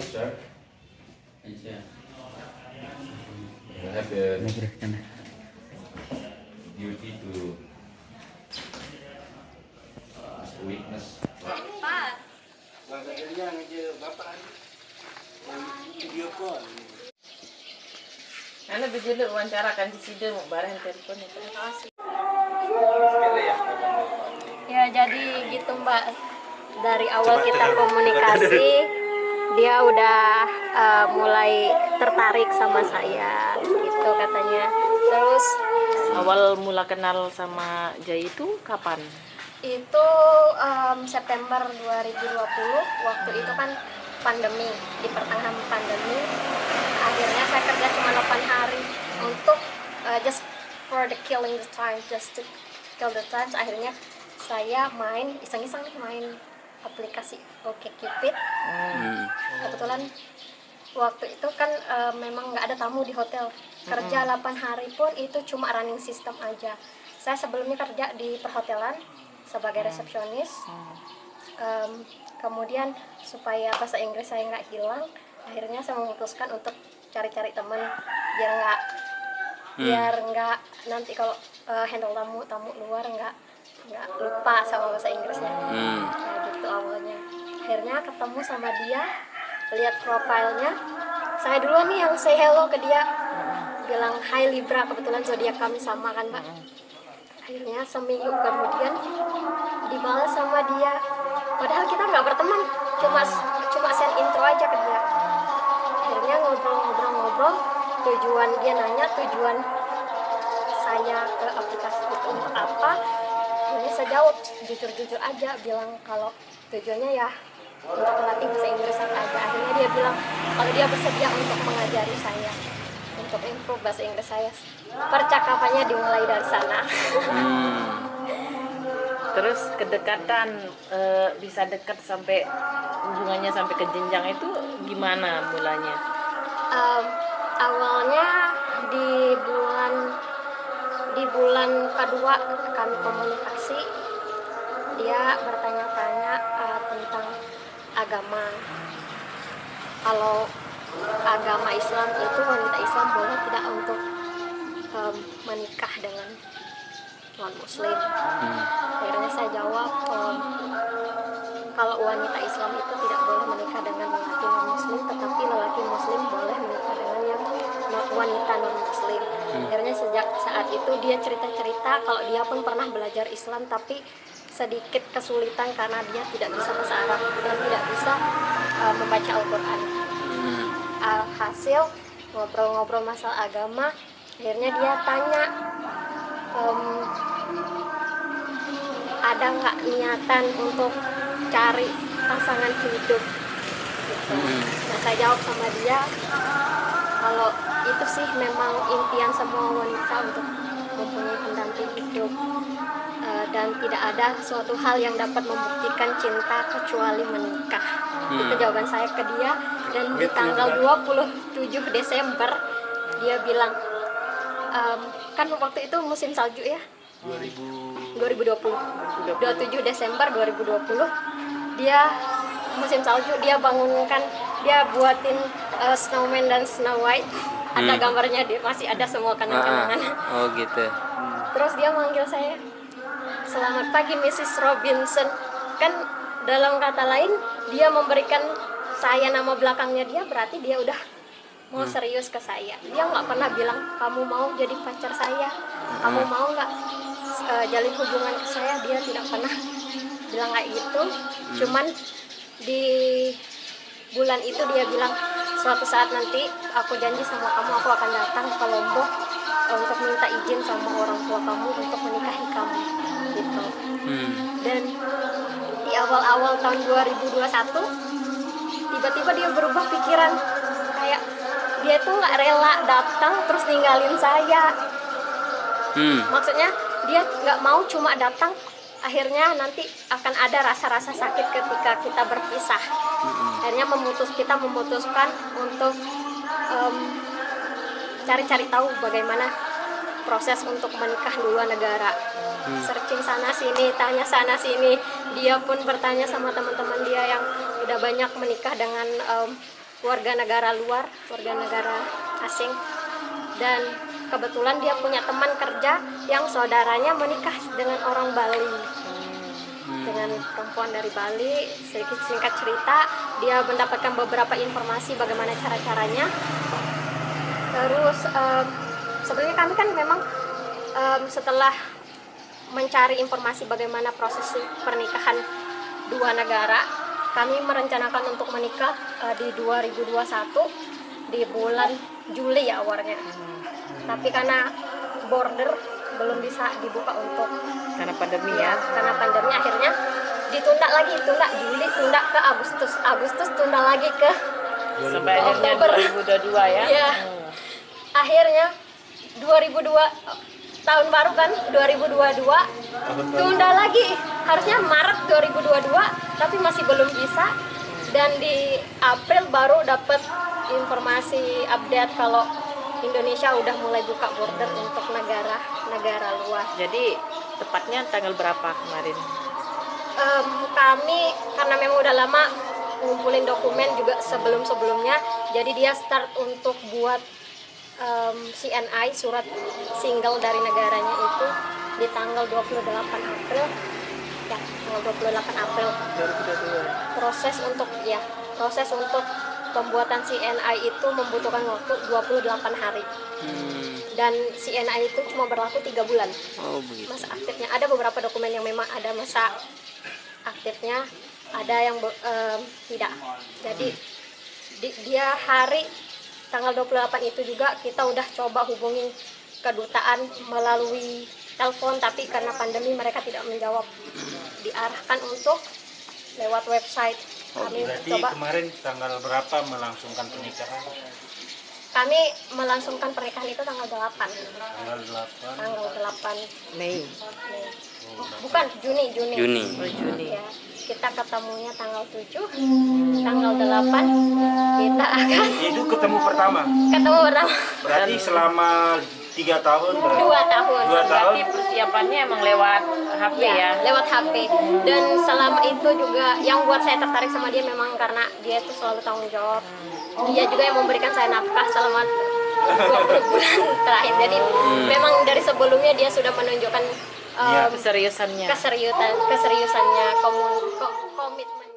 sir. You have the duty to witness. Ano begini wawancara kan di sini mau bareng telepon itu. Ya jadi gitu Mbak, dari awal kita komunikasi dia udah mulai tertarik sama saya gitu katanya. Terus Awal mula kenal sama Jai itu kapan? itu September 2020, waktu itu kan pandemi, di pertengahan pandemi. Akhirnya saya kerja cuma 8 hari untuk just for the killing the time, just to kill the time. Akhirnya saya main iseng-iseng nih, main aplikasi OkCupid. Kebetulan waktu itu kan memang nggak ada tamu di hotel. Kerja 8 hari pun itu cuma running system aja. Saya sebelumnya kerja di perhotelan sebagai resepsionis. Kemudian supaya bahasa Inggris saya nggak hilang, akhirnya saya memutuskan untuk cari-cari teman biar nggak nanti kalau handle tamu luar nggak lupa sama bahasa Inggrisnya. Kayak gitu awalnya. Akhirnya ketemu sama dia, lihat profilnya. Saya duluan nih yang say hello ke dia, bilang Hai Libra, kebetulan zodiak kami sama kan Mbak. Akhirnya seminggu kemudian dibalas sama dia, padahal kita nggak berteman, cuma send intro aja ke dia. Akhirnya ngobrol, tujuan dia nanya tujuan saya ke aplikasi itu untuk apa. Ini saya jawab jujur aja, bilang kalau tujuannya ya untuk melatih bahasa Inggris aja. Akhirnya dia bilang kalau dia bersedia untuk mengajari saya, untuk improve bahasa Inggris saya. Percakapannya dimulai dari sana. Terus kedekatan bisa dekat sampai hubungannya sampai ke jenjang itu gimana mulanya? Awalnya di bulan kedua kami komunikasi, dia bertanya-tanya tentang agama. Kalau agama Islam itu wanita Islam boleh tidak untuk menikah dengan non Muslim. Akhirnya saya jawab kalau wanita Islam itu tidak boleh menikah dengan lelaki non Muslim, tetapi lelaki Muslim boleh menikah dengan yang wanita non Muslim. Akhirnya sejak saat itu dia cerita kalau dia pun pernah belajar Islam tapi sedikit kesulitan karena dia tidak bisa bahasa Arab dan tidak bisa membaca Al-Quran. Hasil ngobrol-ngobrol masalah agama, akhirnya dia tanya ada nggak niatan untuk cari pasangan hidup gitu. Nah, saya jawab sama dia kalau itu sih memang impian semua wanita untuk mempunyai pendamping hidup, dan tidak ada suatu hal yang dapat membuktikan cinta kecuali menikah. Itu jawaban saya ke dia. Dan di tanggal 27 Desember dia bilang kan waktu itu musim salju ya, 2020 27 Desember 2020 dia musim salju, dia bangunkan, dia buatin snowman dan Snow White, ada gambarnya, dia masih ada semua kenang-kenangan. Oh gitu. Terus dia manggil saya, selamat pagi Mrs. Robinson. Kan dalam kata lain dia memberikan saya nama belakangnya dia, berarti dia udah mau serius ke saya. Dia nggak pernah bilang kamu mau jadi pacar saya, kamu mau nggak jalin hubungan ke saya. Dia tidak pernah bilang kayak gitu. Cuman di bulan itu dia bilang suatu saat nanti aku janji sama kamu, aku akan datang ke Lombok untuk minta izin sama orang tua kamu untuk menikahi kamu gitu. Dan di awal-awal tahun 2021 tiba-tiba dia berubah pikiran, kayak dia tuh nggak rela datang terus ninggalin saya. Maksudnya dia nggak mau cuma datang, akhirnya nanti akan ada rasa-rasa sakit ketika kita berpisah. Akhirnya kita memutuskan untuk cari-cari tahu bagaimana proses untuk menikah di luar negara. Searching sana sini, tanya sana sini. Dia pun bertanya sama teman-teman dia yang udah banyak menikah dengan warga negara luar, warga negara asing. Dan kebetulan dia punya teman kerja yang saudaranya menikah dengan orang Bali, dengan perempuan dari Bali. Sedikit singkat cerita, dia mendapatkan beberapa informasi bagaimana cara-caranya. Terus sebenarnya kami kan memang setelah mencari informasi bagaimana proses pernikahan dua negara, kami merencanakan untuk menikah di 2021 di bulan Juli ya awalnya. Tapi karena border belum bisa dibuka untuk Karena pandemi ya. karena pandemi, akhirnya ditunda lagi, tunda Juli, tunda ke Agustus, tunda lagi ke Sampai akhirnya Oktober. 2022 ya. Iya. Akhirnya 2002 tahun baru kan 2022 tunda lagi, harusnya Maret 2022 tapi masih belum bisa. Dan di April baru dapat informasi update kalau Indonesia udah mulai buka border untuk negara luar. Jadi tepatnya tanggal berapa kemarin? Kami karena memang udah lama ngumpulin dokumen juga sebelumnya, jadi dia start untuk buat CNI, surat single dari negaranya itu di tanggal 28 April ya, tanggal 28 April. 2022. Proses untuk pembuatan CNI itu membutuhkan waktu 28 hari. Dan CNI itu cuma berlaku 3 bulan. Oh begitu. Masa aktifnya ada beberapa dokumen yang memang ada masa aktifnya, ada yang tidak. Jadi dia hari tanggal 28 itu juga kita udah coba hubungin kedutaan melalui telepon, tapi karena pandemi mereka tidak menjawab. Diarahkan untuk lewat website. Kami Berarti coba, kemarin tanggal berapa melangsungkan pernikahan? kami melangsungkan pernikahan itu tanggal 8. Tanggal 8. Tanggal 8 Mei. Mei. Bukan, Juni. Juni. Oh, Juni. Ya, kita ketemunya tanggal 7, tanggal 8 kita akan Itu ketemu pertama. ketemu pertama Berarti selama 3 tahun berarti. 2 tahun. 2 tahun. Berarti persiapannya emang lewat HP ya? Ya, lewat HP. Dan selama itu juga yang buat saya tertarik sama dia memang karena dia itu selalu tanggung jawab. Dia juga yang memberikan saya nafkah selama 20 bulan terakhir. Jadi memang dari sebelumnya dia sudah menunjukkan Iya. Keseriusannya. keseriusannya, komitmen.